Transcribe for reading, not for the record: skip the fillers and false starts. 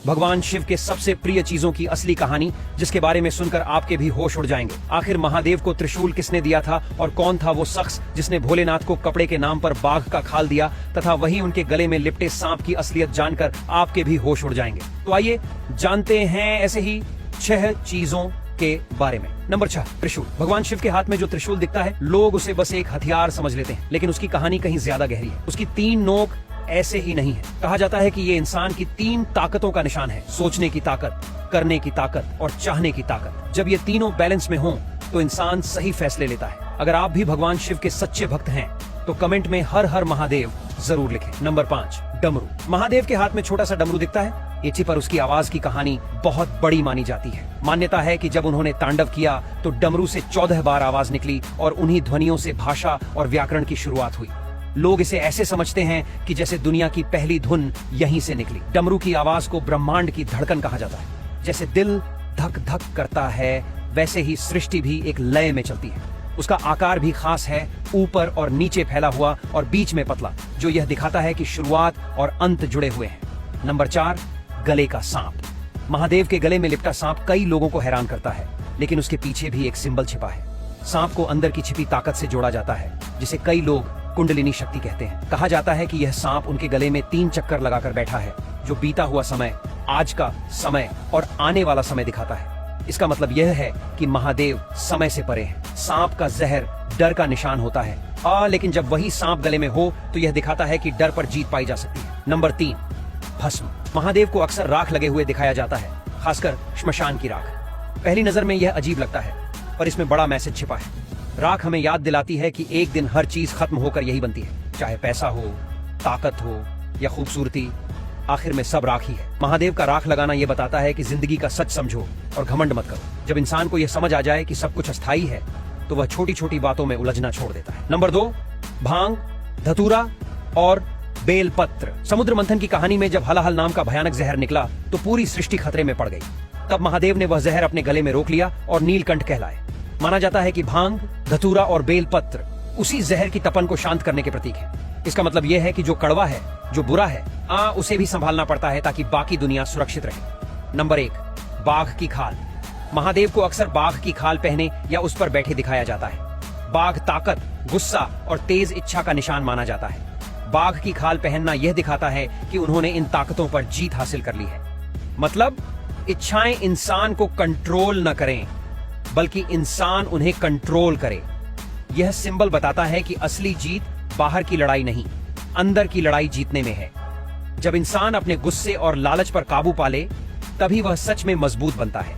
भगवान शिव के सबसे प्रिय चीजों की असली कहानी, जिसके बारे में सुनकर आपके भी होश उड़ जाएंगे। आखिर महादेव को त्रिशूल किसने दिया था और कौन था वो शख्स जिसने भोलेनाथ को कपड़े के नाम पर बाघ का खाल दिया, तथा वहीं उनके गले में लिपटे सांप की असलियत जानकर आपके भी होश उड़ जाएंगे। तो आइए जानते हैं ऐसे ही 6 चीजों के बारे में। नंबर 6, त्रिशूल। भगवान शिव के हाथ में जो त्रिशूल दिखता है, लोग उसे बस एक हथियार समझ लेते हैं, लेकिन उसकी कहानी कहीं ज्यादा गहरी है। उसकी 3 नोक ऐसे ही नहीं है। कहा जाता है कि ये इंसान की 3 ताकतों का निशान है: सोचने की ताकत, करने की ताकत और चाहने की ताकत। जब ये तीनों बैलेंस में हों, तो इंसान सही फैसले लेता है। अगर आप भी भगवान शिव के सच्चे भक्त हैं, तो कमेंट में हर हर महादेव जरूर लिखें। नंबर 5, डमरू। महादेव के हाथ में छोटा सा डमरू दिखता है। इसी पर उसकी आवाज की कहानी बहुत बड़ी मानी जाती है। मान्यता है कि जब उन्होंने तांडव किया तो डमरू से 14 बार आवाज निकली और उन्हीं ध्वनियों से भाषा और व्याकरण की शुरुआत हुई। लोग इसे ऐसे समझते हैं कि जैसे दुनिया की पहली धुन यहीं से निकली। डमरू की आवाज को ब्रह्मांड की धड़कन कहा जाता है। जैसे दिल धक धक करता है, वैसे ही सृष्टि भी एक लय में चलती है। उसका आकार भी खास है, ऊपर और नीचे फैला हुआ और बीच में पतला, जो यह दिखाता है कि शुरुआत और अंत जुड़े हुए हैं। नंबर 4, गले का सांप। महादेव के गले में लिपटा सांप कई लोगों को हैरान करता है, लेकिन उसके पीछे भी एक सिंबल छिपा है। सांप को अंदर की छिपी ताकत से जोड़ा जाता है, जिसे कई लोग कुंडलिनी शक्ति कहते हैं। कहा जाता है कि यह सांप उनके गले में 3 चक्कर लगाकर बैठा है, जो बीता हुआ समय, आज का समय और आने वाला समय दिखाता है। इसका मतलब यह है कि महादेव समय से परे हैं। सांप का जहर डर का निशान होता है, लेकिन जब वही सांप गले में हो तो यह दिखाता है कि डर पर जीत पाई जा सकती है। नंबर 3, भस्म। महादेव को अक्सर राख लगे हुए दिखाया जाता है, खासकर श्मशान की राख। पहली नजर में यह अजीब लगता है, पर इसमें बड़ा मैसेज छिपा है। राख हमें याद दिलाती है कि एक दिन हर चीज खत्म होकर यही बनती है, चाहे पैसा हो, ताकत हो या खूबसूरती, आखिर में सब राख ही है। महादेव का राख लगाना यह बताता है कि जिंदगी का सच समझो और घमंड मत करो। जब इंसान को यह समझ आ जाए कि सब कुछ अस्थायी है, तो वह छोटी छोटी बातों में उलझना छोड़ देता है। नंबर 2, भांग, धतूरा और बेलपत्र। समुद्र मंथन की कहानी में जब हलाहल नाम का भयानक जहर निकला, तो पूरी सृष्टि खतरे में पड़ गई। तब महादेव ने वह जहर अपने गले में रोक लिया और नीलकंठ कहलाए। माना जाता है कि भांग, धतूरा और बेलपत्र उसी जहर की तपन को शांत करने के प्रतीक है। इसका मतलब यह है कि जो कड़वा है, जो बुरा है, उसे भी संभालना पड़ता है ताकि बाकी दुनिया सुरक्षित रहे। नंबर 1, बाघ की खाल। महादेव को अक्सर बाघ की खाल पहने या उस पर बैठे दिखाया जाता है। बाघ ताकत, गुस्सा और तेज इच्छा का निशान माना जाता है। बाघ की खाल पहनना यह दिखाता है कि उन्होंने इन ताकतों पर जीत हासिल कर ली है। मतलब इच्छाएं इंसान को कंट्रोल न करें, बल्कि इंसान उन्हें कंट्रोल करे। यह सिंबल बताता है कि असली जीत बाहर की लड़ाई नहीं, अंदर की लड़ाई जीतने में है। जब इंसान अपने गुस्से और लालच पर काबू पा ले, तभी वह सच में मजबूत बनता है।